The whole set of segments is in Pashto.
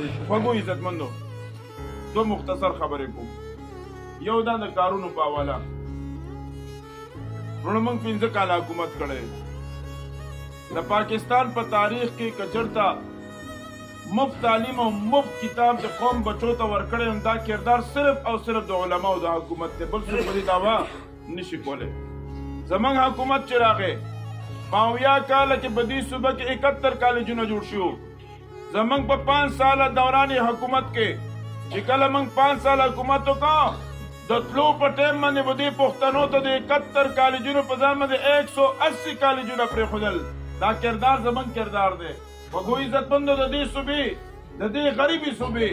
خوږو عزتمندو دو مختصر خبرې کوم. یو دا د کارونو په حواله وروڼه موږ 15 کاله حکومت کړی. د پاکستان په تاریخ کې کچرتا مفت تعلیم او مفت کتاب د قوم بچو ته ورکړی هم دا کردار صرف او صرف د علماو د حکومت دی، بل څوک په دې دعوا نشي کولی. زموږ حکومت چې راغی 52 کاله کې په دې صوبه کې 71 کالجونه جوړ شو. زمنګ په 5 ساله دوران حکومت کې چې کله موږ 5 ساله حکومت وکړو د تلو په ټیم باندې به دې پښتنو ته د 71 کالجونو په ځای باندې 180 کالجونه پرېښودل. دا کردار زموږ کردار دی. خوږو عزتمندو د دې صوبې د دې غریبي صوبې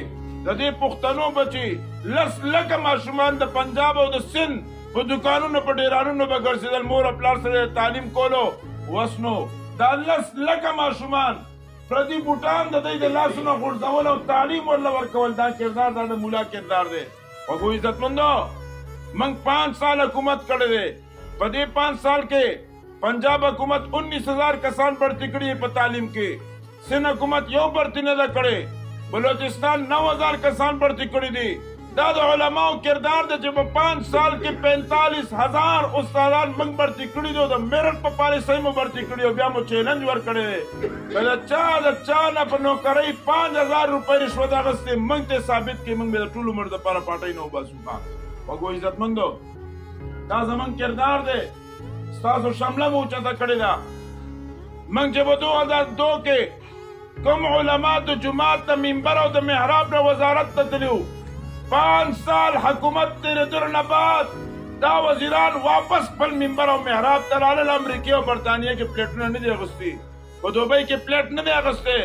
د دې پښتنو بچي 10 لکه ماشومان د پنجاب او د سند په دکانونو په ډیرانونو به ګرځېدل، مور او پلار سره تعلیم کولو وسنو. دا 10 لکه ماشومان پردي بوټان د دوی د لاسونو غورځول او تعلیم ورله ورکول، دا کردار دا د مولا کردار دی. خوږو عزتمندو موږ 5 سال حکومت کړی دی. په دې 5 سال کې پنجاب حکومت 19,000 کسان بھرتی کړي په تعلیم کې، سند حکومت یو بھرتی نه ده کړې، بلوچستان 9,000 کسان بھرتی کړي دي. دا د علماو کردار دی چې په 5 سال کې 45,000 استادان موږ بھرتی کړي دي. د میرټ په پالیسۍ مو بھرتی کړي او بیا مو چیلنج ورکړی دی که د چا نه په نوکرۍ 5,000 روپۍ رشوت اخیستې موږ ته ثابت کړي، موږ به د ټول عمر دپاره پاټۍ نه وباسو. خوږو عزتمندو دا زموږ کردار دی. ستاسو شمله مو اوچته کړې ده. موږ چې په 2002 کې کوم علما د جومات د منبر او د محراب نه وزارت ته تللي وو، 5 سال حکومت تیرېدلو نه بعد دا وزیران واپس خپل منبر او محراب ته رالل. امریکې او برطانیې کې پلیټونه نه دي اخیستي، په دوبۍ کې پلیټ نه دی اخیستی.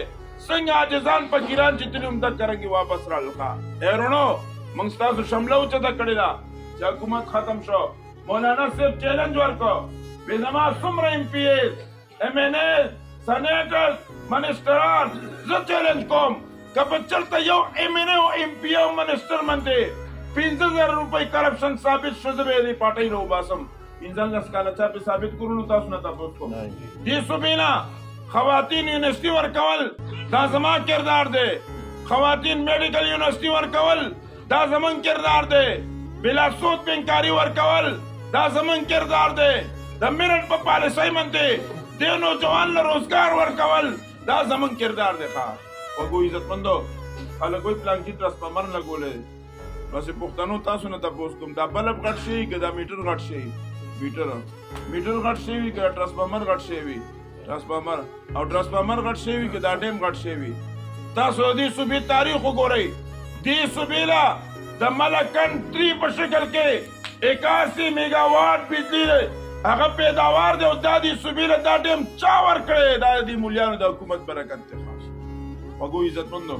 څنګه عاجزان فقیران چې تللي همدغه رنګې واپس رالل. ښه وروڼو موږ ستاسو شمله اوچته کړې ده چې حکومت ختم شو. مولانا صاحب چیلنج ورکړو وی زما څومره MPs MNAs سنیټرز منسټران زه چیلنج کوم که په چلته یو MNA او MP او منسټر باندې 15,000 روپۍ کرپشن ثابت شو، زه به یې دې پاټۍ نه وباسم. 15 کاله چا پې ثابت کړو نو تاسو نه تپوس کوم. دې صوبې نه خواتین یونیورسټي ورکول دا زما کردار دی. خواتین میډیکل یونیورسټي ورکول دا زموږ کردار دی. بلا سود بینکاري ورکول دا زموږ کردار دی. د میرټ په پالیسۍ باندې دې نوجوان له روزګار ورکول دا زموږ کردار دی. ښه خوږو عزتمندو خلک وایي پلانکي ټرانسفارمر لګولی دی. بس پښتنو تاسو نه تپوس کوم دا بلب غټ شوي که دا میټر غټ شوي؟ میټر غټ شوي وي که ټرانسفارمر غټ شوی وي؟ ټرانسفارمر او ټرانسفارمر غټ شوی وي که دا ډیم غټ شوی وي؟ تاسو د دې صوبې تاریخ وګورئ. دې صوبې له د ملکن 3 په شکل کې 81 میگا واټ بجلی دی، هغه پیداوار دی او دا دې صوبې له دا ډیم چا ورکړی؟ دا د دې مولیانو د حکومت برکت دی. خوږو عزتمندو